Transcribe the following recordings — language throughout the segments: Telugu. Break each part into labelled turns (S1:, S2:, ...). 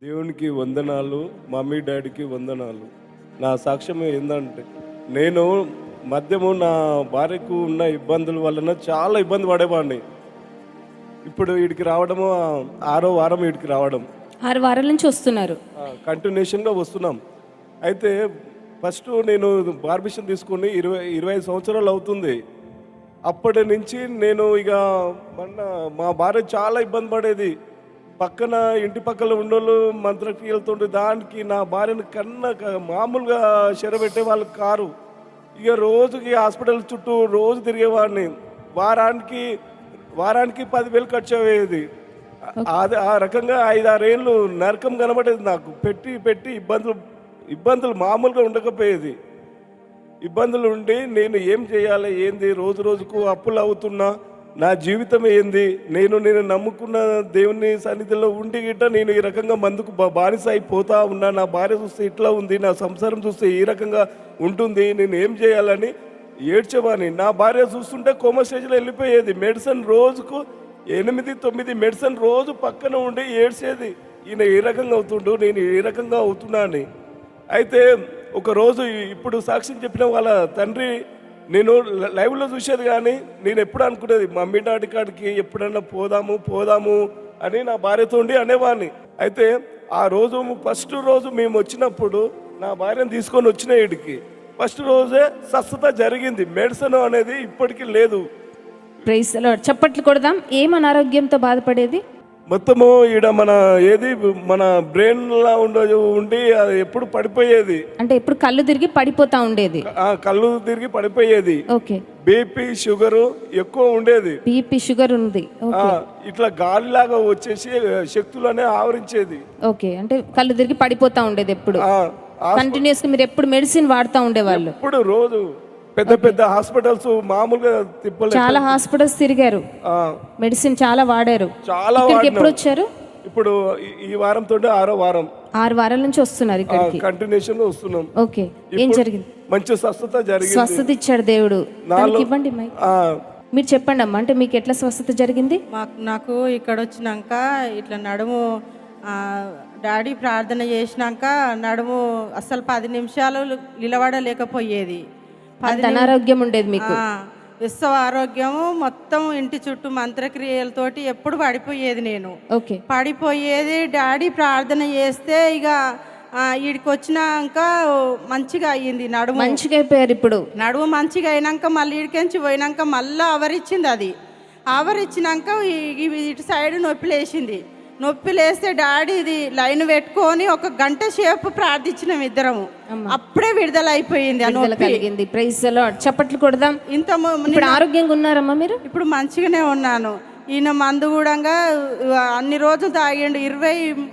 S1: దేవునికి వందనాలు, మమ్మీ డాడీకి వందనాలు. నా సాక్ష్యం ఏందంటే, నేను మధ్యము నా భార్యకు ఉన్న ఇబ్బందుల వలన చాలా ఇబ్బంది పడేవాడిని. ఇప్పుడు వీడికి రావడము 6వ వారం వీడికి రావడం.
S2: 6 వారాల నుంచి వస్తున్నారు.
S1: కంటిన్యూషన్గా వస్తున్నాం. అయితే ఫస్ట్ నేను బార్బిషన్ తీసుకుని 25 సంవత్సరాలు అవుతుంది. అప్పటి నుంచి నేను ఇక మా భార్య చాలా ఇబ్బంది పడేది. పక్కన ఇంటి పక్కన ఉన్నోళ్ళు మంత్రక్రియలతో దానికి నా భార్యను మామూలుగా చెరబెట్టే వాళ్ళు కారు. ఇక రోజుకి హాస్పిటల్ చుట్టూ రోజు తిరిగేవాడిని. వారానికి 10,000 ఖర్చు అయ్యేది. అది ఆ రకంగా 5-6 ఏళ్ళు నరకం కనబడేది నాకు. పెట్టి ఇబ్బందులు మామూలుగా ఉండకపోయేది. ఇబ్బందులు ఉండి నేను ఏం చేయాలి ఏంది, రోజు రోజుకు అప్పులు అవుతున్నా, నా జీవితం ఏంది, నేను నమ్ముకున్న దేవుని సన్నిధిలో ఉండి గిట్ట నేను ఈ రకంగా మందుకు బానిస అయిపోతా ఉన్నా. నా భార్య చూస్తే ఇట్లా ఉంది, నా సంసారం చూస్తే ఈ రకంగా ఉంటుంది, నేను ఏం చేయాలని ఏడ్చేవాని. నా భార్య చూస్తుంటే కోమా స్టేజ్లో వెళ్ళిపోయేది. మెడిసిన్ రోజుకు 8-9 మెడిసిన్ రోజు పక్కన ఉండి ఏడ్చేది. ఈయన ఏ రకంగా అవుతుండు, నేను ఏ రకంగా అవుతున్నా అని. అయితే ఒకరోజు ఇప్పుడు సాక్ష్యం చెప్పిన వాళ్ళ తండ్రి నేను లైవ్లో చూసేది, కానీ నేను ఎప్పుడు అనుకునేది మమ్మీ డాడీ కాడికి ఎప్పుడన్నా పోదాము అని నా భార్యతో అనేవాడిని. అయితే ఆ రోజు ఫస్ట్ రోజు మేము వచ్చినప్పుడు నా భార్యను తీసుకొని వచ్చిన వీడికి ఫస్ట్ రోజే స్వస్థత జరిగింది. మెడిసిన్ అనేది ఇప్పటికీ లేదు.
S2: Praise the lord. చప్పట్లు కొడదాం. ఏం అనారోగ్యంతో బాధపడేది?
S1: మొత్తము ఈడ మన బ్రెయిన్ లా ఉండి అది ఎప్పుడు పడిపోయేది.
S2: అంటే ఎప్పుడు కళ్ళు తిరిగి పడిపోతా ఉండేది.
S1: కళ్ళు తిరిగి పడిపోయేది.
S2: ఓకే.
S1: బీపీ షుగర్ ఎక్కువ ఉండేది.
S2: బీపీ షుగర్ ఉంది.
S1: ఇట్లా గాలిలాగా వచ్చేసి శక్తులనే ఆవరించేది.
S2: ఓకే. అంటే కళ్ళు తిరిగి పడిపోతా ఉండేది ఎప్పుడు. కంటిన్యూస్ గా మీరు ఎప్పుడు మెడిసిన్ వాడుతూ ఉండేవాళ్ళు?
S1: ఇప్పుడు రోజు పెద్ద హాస్పిటల్స్ మామూలుగా తిప్పలేదు.
S2: చాలా హాస్పిటల్స్ తిరిగారు, మెడిసిన్ చాలా వాడారు.
S1: చాలా
S2: ఎప్పుడు వచ్చారు?
S1: ఇప్పుడు ఈ వారంతో 6వ వారం.
S2: 6 వారాల నుంచి వస్తున్నారు ఇక్కడికి.
S1: కంటిన్యూషన్ వస్తున్నాం.
S2: ఓకే. ఏం జరిగింది?
S1: మంచి స్వస్థత జరిగింది.
S2: స్వస్థత ఇచ్చాడు దేవుడు. ఇవ్వండి మైక్. మీరు చెప్పండి అమ్మా, అంటే మీకు ఎట్లా స్వస్థత జరిగింది?
S3: నాకు ఇక్కడ వచ్చినాక ఇట్లా నడుము డాడీ ప్రార్థన చేసినాక నడుము అసలు 10 నిమిషాలు నిలబడలేకపోయేది.
S2: అనారోగ్యం ఉండేది మీకు.
S3: విశ్వ ఆరోగ్యము మొత్తం ఇంటి చుట్టూ మంత్రక్రియలతోటి ఎప్పుడు పడిపోయేది. నేను పడిపోయేది. డాడీ ప్రార్థన చేస్తే ఇక వీడికి వచ్చినాక మంచిగా అయ్యింది. నడుము
S2: మంచిగా అయిపోయారు. ఇప్పుడు
S3: నడుము మంచిగా అయినాక మళ్ళీ వీడికించి పోయినాక మళ్ళీ ఆవరించింది. అది ఆవరించినాక ఇటు సైడ్ నొప్పి లేచింది. నొప్పి లేస్తే డాడీ ఇది లైన్ పెట్టుకొని 1 గంట సేపు ప్రార్థించినాం ఇద్దరము. అప్పుడే విడుదల అయిపోయింది.
S2: కలిగింది. Praise the lord. చప్పట్లు కొడదాం. ఇప్పుడు ఆరోగ్యంగా ఉన్నారమ్మా మీరు?
S3: ఇప్పుడు మంచిగానే ఉన్నాను. ఈయన మందు కూడా అన్ని రోజులు తాగిండు. 20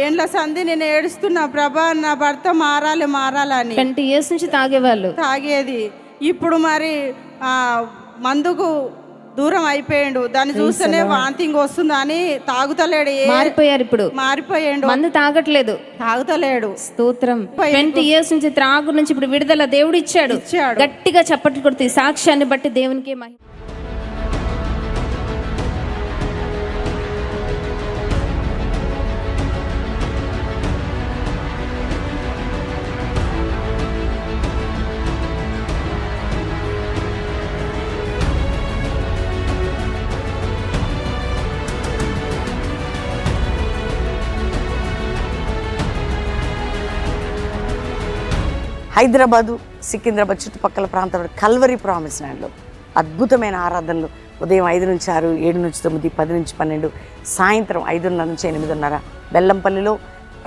S3: ఏండ్ల సంధి నేను ఏడుస్తున్నా, ప్రభా నా భర్త మారాలని.
S2: 20 years నుంచి తాగేది.
S3: ఇప్పుడు మరి మందుకు దూరం అయిపోయాడు. దాన్ని చూస్తేనే వాంతింగ్ వస్తుందని తాగుతలేడు.
S2: మారిపోయారు. ఇప్పుడు
S3: మారిపోయాడు.
S2: మందు తాగట్లేదు. స్తోత్రం. 20 years నుంచి త్రాగు నుంచి ఇప్పుడు విడుదల దేవుడు ఇచ్చాడు. గట్టిగా చప్పట్లు కొడుతూ సాక్ష్యాన్ని బట్టి దేవునికి మహిమ.
S4: హైదరాబాదు, సికింద్రాబాద్ చుట్టుపక్కల ప్రాంతంలో కల్వరీ ప్రామిస్ ల్యాండ్లో అద్భుతమైన ఆరాధనలు ఉదయం 5 నుంచి 6, 7 నుంచి 9, 10 నుంచి 12, సాయంత్రం 5:30 నుంచి 8:30. బెల్లంపల్లిలో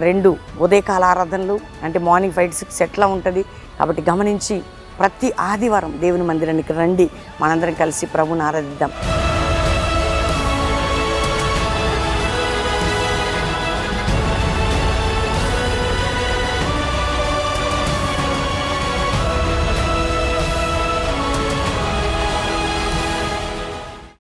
S4: 2 ఉదయకాల ఆరాధనలు, అంటే మార్నింగ్ 5 to 6 ఎట్లా ఉంటుంది కాబట్టి గమనించి ప్రతి ఆదివారం దేవుని మందిరానికి రండి. మనందరం కలిసి ప్రభుని ఆరాధిద్దాం.